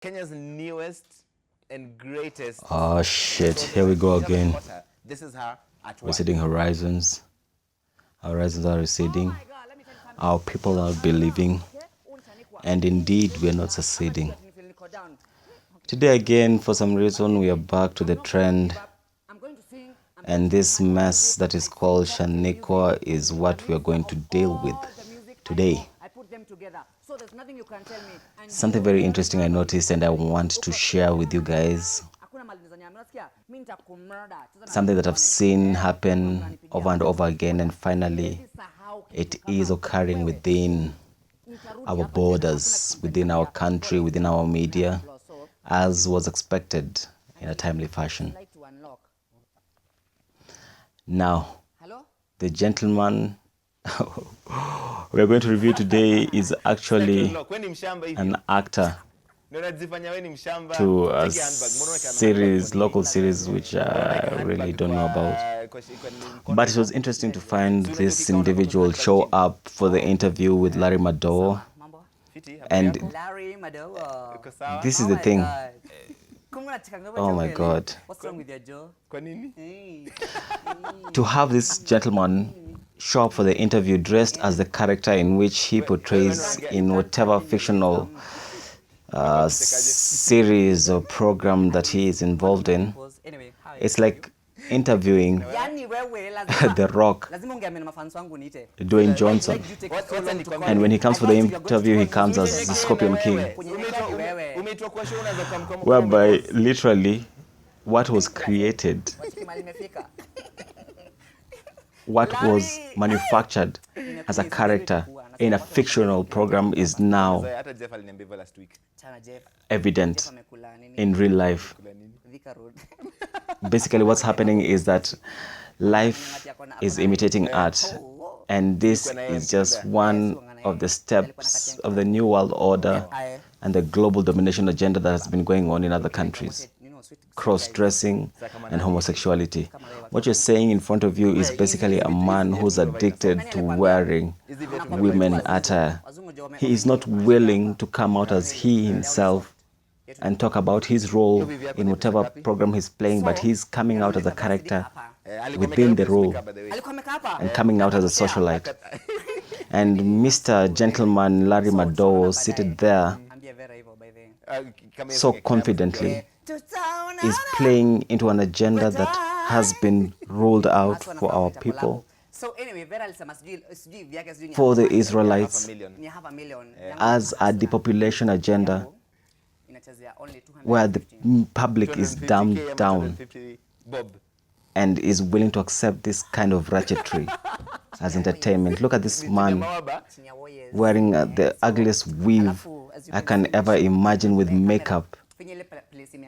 Kenya's newest and greatest. Oh shit, here we go again. This is her at work. Receding horizons. Our horizons are receding. Our people are believing. And indeed, we are not succeeding. Today again, for some reason, we are back to the trend. And this mess that is called Shanikwa is what we are going to deal with today. Something very interesting I noticed and I want to share with you guys. Something that I've seen happen over and over again, and finally it is occurring within our borders, within our country, within our media, as was expected in a timely fashion. Now, the gentleman we are going to review today is actually an actor to a series, local series, which I really don't know about. But it was interesting to find this individual show up for the interview with Larry Madowo. And this is the thing. Oh my God. What's wrong with your jaw? To have this gentleman show up for the interview dressed as the character in which he portrays in whatever fictional series or program that he is involved in, it's like interviewing The Rock, Dwayne Johnson. And when he comes for the interview, he comes as the Scorpion King. Whereby literally what was created, what was manufactured as a character in a fictional program is now evident in real life. Basically, what's happening is that life is imitating art, and this is just one of the steps of the New World Order and the global domination agenda that has been going on in other countries. Cross-dressing and homosexuality. What you're saying in front of you is basically a man who's addicted to wearing women attire. He is not willing to come out as he himself and talk about his role in whatever program he's playing, but he's coming out as a character within the role and coming out as a socialite. And Mr. Gentleman Larry Madowo, seated there so confidently, is playing into an agenda that has been rolled out for our people, for the Israelites, as a depopulation agenda where the public is dumbed down and is willing to accept this kind of ratchetry as entertainment. Look at this man wearing the ugliest weave I can ever imagine with makeup.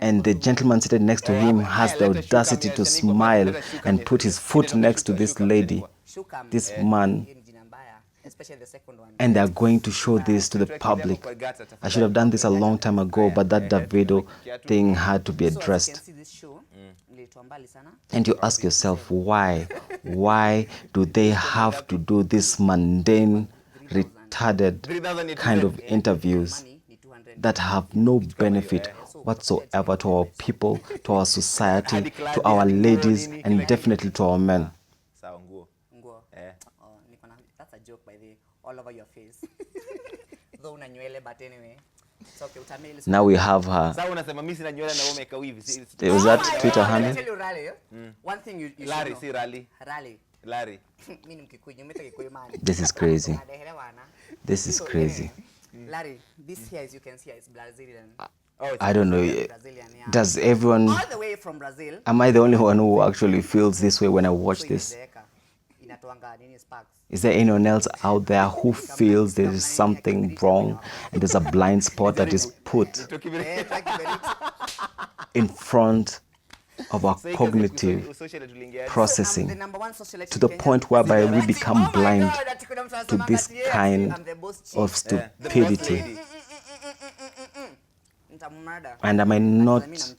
And the gentleman seated next to him has the audacity to smile and put his foot next to this lady, this man. And they're going to show this to the public. I should have done this a long time ago, but that Davido thing had to be addressed. And you ask yourself, why? Why do they have to do this mundane, retarded kind of interviews that have no benefit whatsoever to our people, to our society, to our ladies, and definitely to our men? That's a joke by the all over your face. Though una nywele, but anyway. Now we have her. Was that Twitter handle? One thing you Larry, should know. Larry. This is crazy. This is crazy. Larry, this here, as you can see, is Brazilian. I don't know. Does everyone... All the way from Brazil. Am I the only one who actually feels this way when I watch this? Is there anyone else out there who feels there is something wrong and there's a blind spot that is put in front of our cognitive processing to the point whereby we become blind to this kind of stupidity? And I might not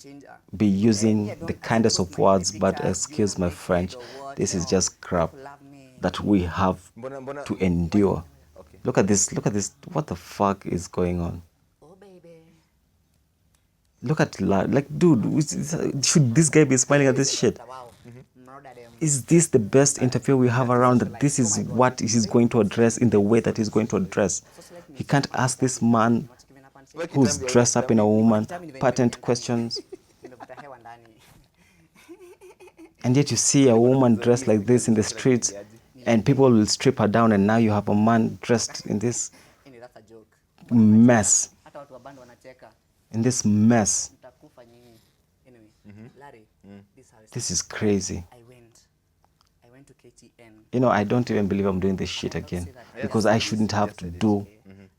be using the kindest of words, but excuse my French, this is just crap that we have to endure. Look at this, what the fuck is going on? Oh baby. Look at like, dude, should this guy be smiling at this shit? Wow. Murder them. Is this the best interview we have around? That this is what he's going to address in the way that he's going to address. He can't ask this man Not giving up and say, who's dressed up in a woman patent questions. nimepata hewa ndani. And yet you see a woman dressed like this in the streets and people will strip her down, and now you have a man dressed in this Anyway, that's a joke. mess. Hata watu wa band wanacheka. In this mess. Mtakufa nyinyi. Anyway, Larry, this is how This is crazy. I went to KTN. You know, I don't even believe I'm doing this shit again, because I shouldn't have to do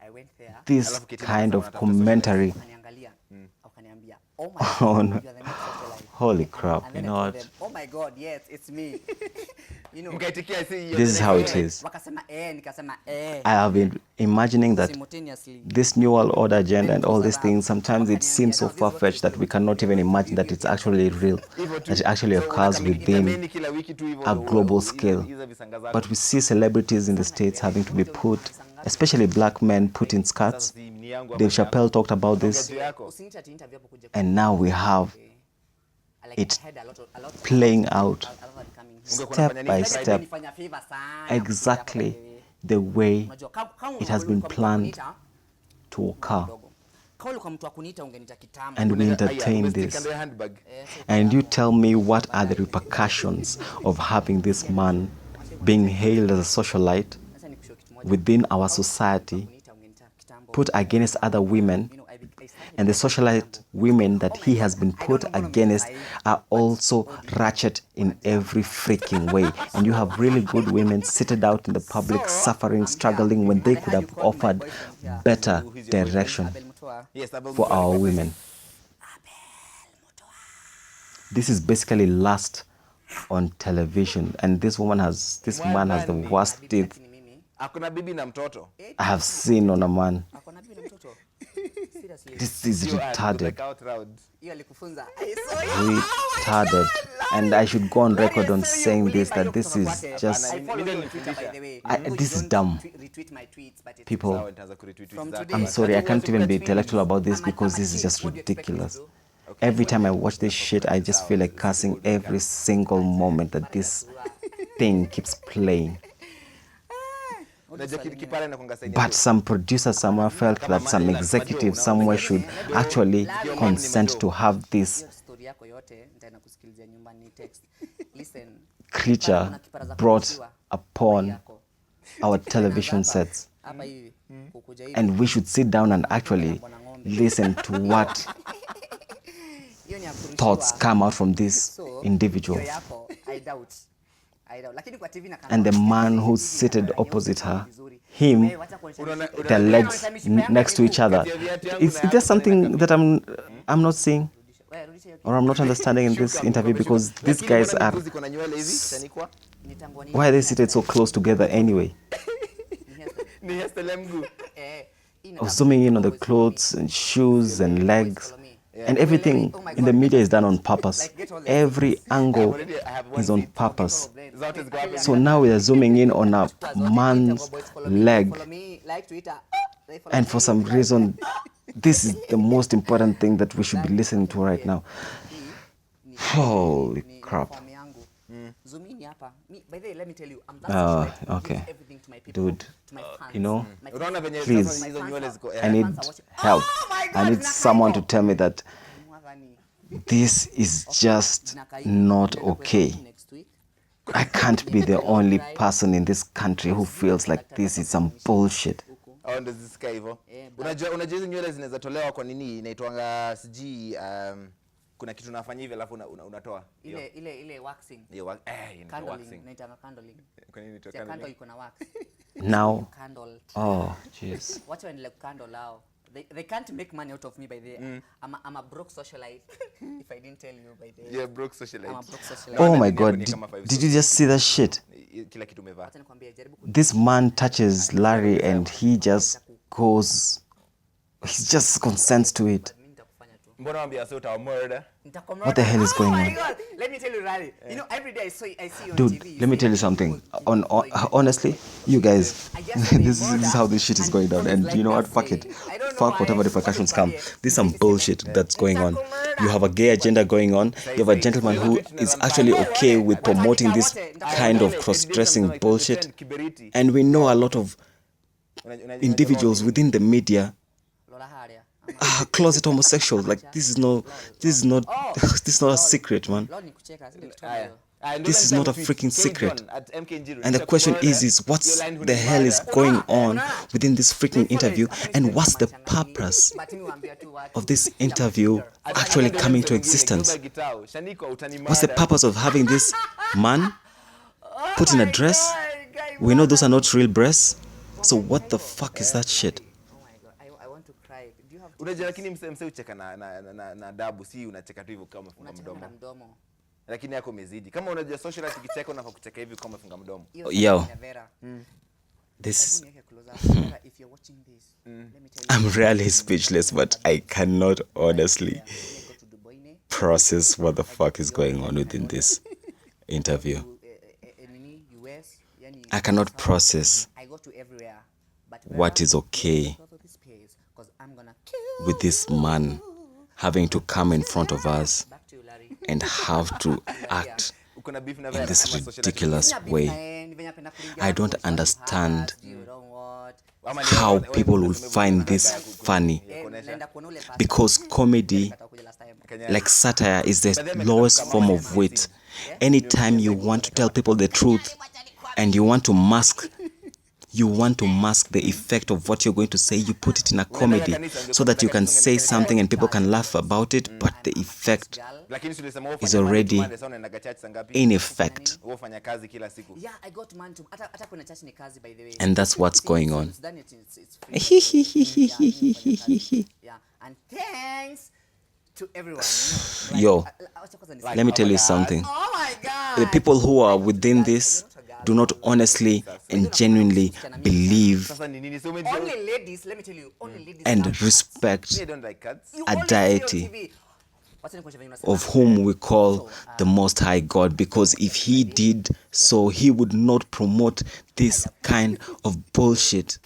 I went there. this kind of commentary Wakaniangalia. Wakaniambia, "Oh my on God, you are the next socialite." holy crap. And You then know I told what? them, "Oh my God, yes, it's me." You know. Mkaitikia, see you. This is how it is. Wakasema nikasema I have been imagining that simultaneously. this new world order agenda and all these things, sometimes it seems so far-fetched that we cannot even imagine that it's actually real, that it actually occurs within a global scale. But we see celebrities in the States having to be put, especially black men, put in skirts. Dave Chappelle talked about this, Usiniite ati interview hapo kuja and now we have like it I had a lot of playing out a lot of coming here. step by step, Nifanya favor sana. exactly the way Unajua kama it has been ulikuwa mtu wa planned kuniita, to occur. kama ulikuwa mtu wa kuniita ungeniita kitambo. And we entertain this. And you tell me, what are the repercussions of having this man being hailed as a socialite Sasa nikushow kitu moja. within our society, Kuniita ungeniita kitambo. put against other women, You know, I started and the socialite women that he has been put against are also ratchet in every freaking way. And you have really good women seated out in the public, suffering, struggling, when they could have offered better direction Yes, for our women. This is basically lust on television, and this man has the worst teeth ni mimi. Hakuna bibi na mtoto. I have seen on a man. Ako na bibi na mtoto. Seriously. This is retarded. Out loud. Hiyo alikufunza. I saw you. Retarded. And I should go on record on saying this, that this is just, I follow you on Twitter, by the way. this is dumb. Retweet my tweets, but it's People, Sawa, nitaanza kuretweet From zako. today- I'm sorry, I can't even be intellectual about this, because this is just ridiculous. Every time I watch this shit, I just feel like cursing every single moment that this thing keeps playing. Unajua kipara inakuanga saidia. But some producer somewhere felt that some executive somewhere should actually consent to have this Hiyo story yako yote nitaenda kusikilizia nyumbani text. Listen. creature brought upon our television sets. Hapa hivi kukuja hivi. And we should sit down and actually listen to what Hiyo ni ya kurushiwa. thoughts come out from these So, individuals. hiyo yako, I doubt. Lakini kwa TV na And the man who's seated opposite her, him, their legs next to each other. Is there something that I'm not seeing or I'm not understanding in this interview? Because these guys are, Ziko na nywele hivi, chanikwa. why are they seated so close together anyway? Ni hestele mguu. I was zooming in on the clothes and shoes and legs. And everything in the media is done on purpose. Every angle is on purpose. Zote ziko hapo. So now we are zooming in on a man's leg. And for some reason, this is the most important thing that we should be listening to right now. Holy crap. Okay. Dude, you know, Unaona venye please, hizo nywele ziko. I need help. I need someone to tell me that this is just not okay. I can't be the only person in this country who feels like this is some bullshit. Au ndo zisikia hivyo. Unajua hizo nywele zinaweza tolewa kwa nini? Inaitwanga siji kuna kitu unafanya hivi alafu unatoa. Ile waxing. Hiyo inaitwa waxing. Naitanga candling. Kwa nini inaitwa Candle candle? iko na wax. Now, Candle. oh, jeez. Wacha waendelee candle lao. They can't make money out of me by the I'm a broke socialite. If I didn't tell you by the Yeah, broke socialite. I'm a broke socialite. Oh my God, did you just see that shit? Kila kitu umevaa. Wacha nikwambie jaribu This man touches Larry and he just goes, he just consents to it. mimi nitakufanya tu. Mbona wambia sio utawa murder? What the hell is going on? Oh my God. Let me tell you, Rally. You know, every day I see on Dude, TV. let me tell you something. Honestly, you guys, this is how this shit is going down. And you know what? Fuck it. Fuck whatever repercussions come. This is some bullshit that's going on. You have a gay agenda going on. You have a gentleman who is actually okay with promoting this kind of cross-dressing bullshit. And we know a lot of individuals within the media are closet homosexuals. Like this is not a secret, man. This is not a freaking secret. And the question is what's the hell is going on within this freaking interview, and what's the purpose of this interview actually coming to existence? What's the purpose of having this man put in a dress? We know those are not real breasts. So what the fuck is that shit? Oh my God, I want to cry. Do you have Unajua lakini mse ucheka na adabu, si unacheka tu hivyo kama funga mdomo. Lakini yako umezidi. Kama unajua social life ukicheka unafaa kucheka hivi kama funga mdomo. Yo. This if you're watching this, I'm really speechless, but I cannot honestly process what the fuck is going on within this interview. I cannot process what is okay with this man having to come in front of us and have to act in this ridiculous way. I don't understand how people will find this funny, because comedy, like satire, is the lowest form of wit. Anytime you want to tell people the truth and you want to mask the effect of what you're going to say, you put it in a comedy so that you can say something and people can laugh about it, but the effect is already in effect. And that's what's going on. And thanks to everyone. Yo, let me tell you something. Oh my God. The people who are within this do not honestly and genuinely believe Only ladies, let me tell you, only ladies and respect You a only see deity on TV. of whom we call the Most High God, because if he did so, he would not promote this kind of bullshit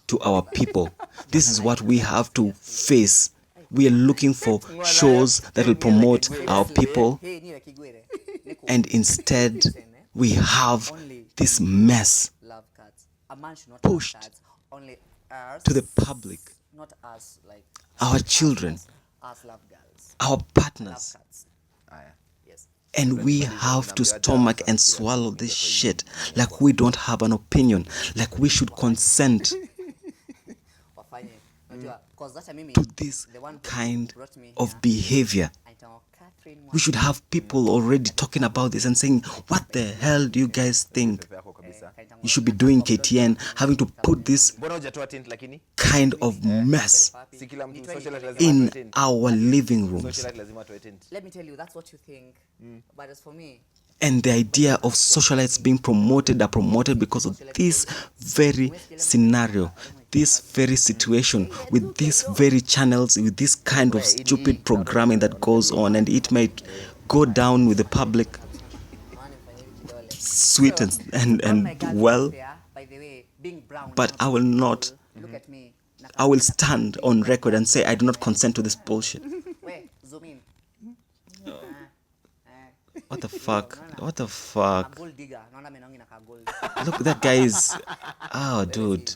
to our people. This is what we have to face. We are looking for shows that will promote our people, and instead we have this mess pushed to the public. Our children, our partners, and we have to stomach and swallow this shit like we don't have an opinion, like we should consent to this kind of behavior. We should have people already talking about this and saying, what the hell do you guys think? You should be doing KTN, having to put this kind of mess in our living rooms. Let me tell you, that's what you think. But as for me, And the idea of socialites being promoted are promoted because of this very scenario, this very situation, with these very channels, with this kind of stupid programming that goes on, and it might go down with the public sweet and well, but I will not. I will stand on record and say I do not consent to this bullshit. What the fuck? What the fuck? Look, that guy is... Oh, dude.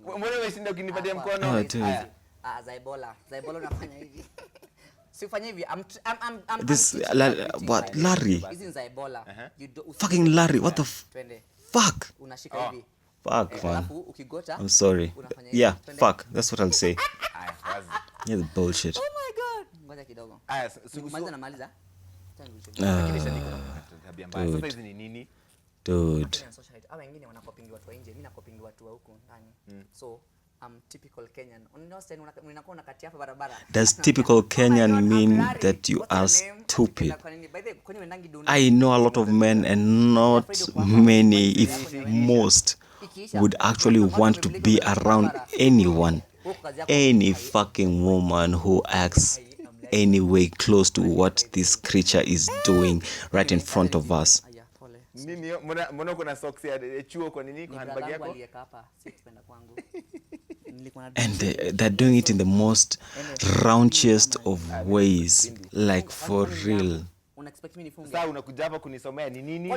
Oh, dude. This... What? Larry? Fucking Larry. What the fuck? Fuck, man. I'm sorry. Yeah, fuck. That's what I'll say. Yeah, the bullshit. oh my God. Dude. So I'm typical Kenyan. Does typical Kenyan mean that you are stupid? I know a lot of men, and not many, if most, would actually want to be around anyone any fucking woman who acts any way close to what this creature is doing right in front of us. Nini mbona kuna socks ya chuo kwa nini kwa handbag yako? And they're doing it in the most raunchiest of ways, like for real. Sasa unakuja hapa kunisomea ni nini? Nini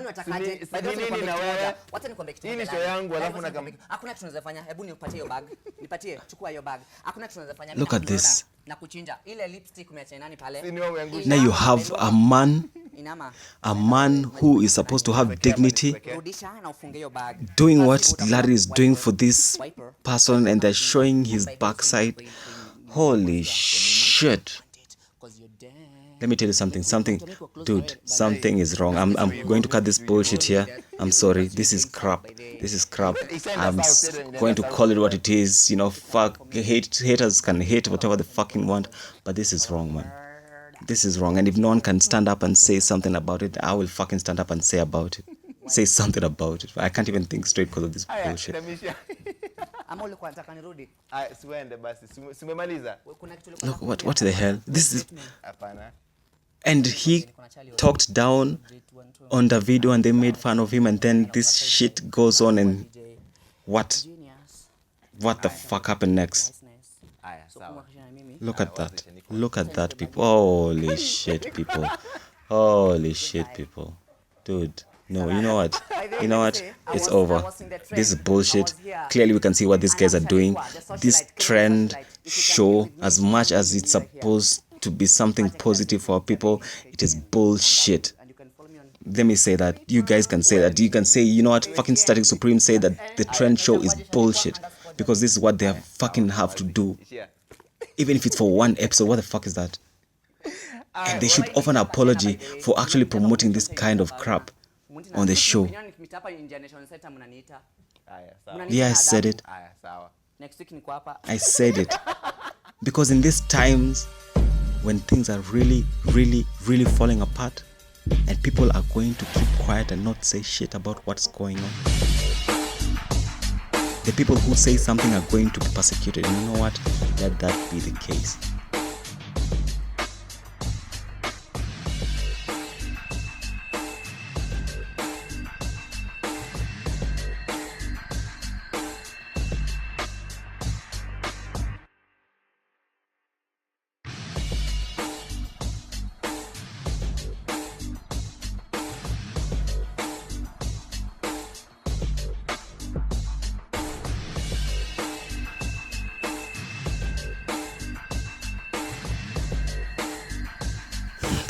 na wewe? Wacha nikwambie kitu. Hii ni show yangu alafu na kama hakuna kitu tunaweza fanya. Hebu nipatie hiyo bag. Nipatie, chukua hiyo bag. Hakuna kitu tunaweza fanya. Look at this. Na kuchinja. Ile lipstick umeacha nani pale? Now you have a man who is supposed to have dignity doing what Larry is doing for this person, and they're showing his backside. Holy shit. Let me tell you something, dude, something is wrong. I'm going to cut this bullshit here. I'm sorry, this is crap. I'm going to call it what it is. You know, fuck, haters can hate whatever they fucking want, but this is wrong, man. This is wrong, and if no one can stand up and say something about it, I will fucking stand up and say something about it. I can't even think straight because of this bullshit. Look, what the hell? This is... And he talked down on the video and they made fun of him, and then this shit goes on, and what the fuck happened next? Look at that, people. Holy shit, people. Dude, no, you know what? It's over. This is bullshit. Clearly we can see what these guys are doing. This trend show, as much as it's supposed to be something positive for people, it is bullshit. Let me say that. You guys can say that. You can say, you know what, fucking Static Supreme say that the trend show is bullshit, because this is what they fucking have to do. Even if it's for one episode, what the fuck is that? And they should offer an apology for actually promoting this kind of crap on the show. Yeah, I said it. I said it. Because in these times, when things are really, really, really falling apart, and people are going to keep quiet and not say shit about what's going on, the people who say something are going to be persecuted. And you know what? Let that be the case.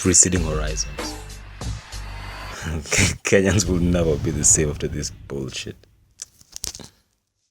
Receding horizons. Kenyans will never be the same after this bullshit.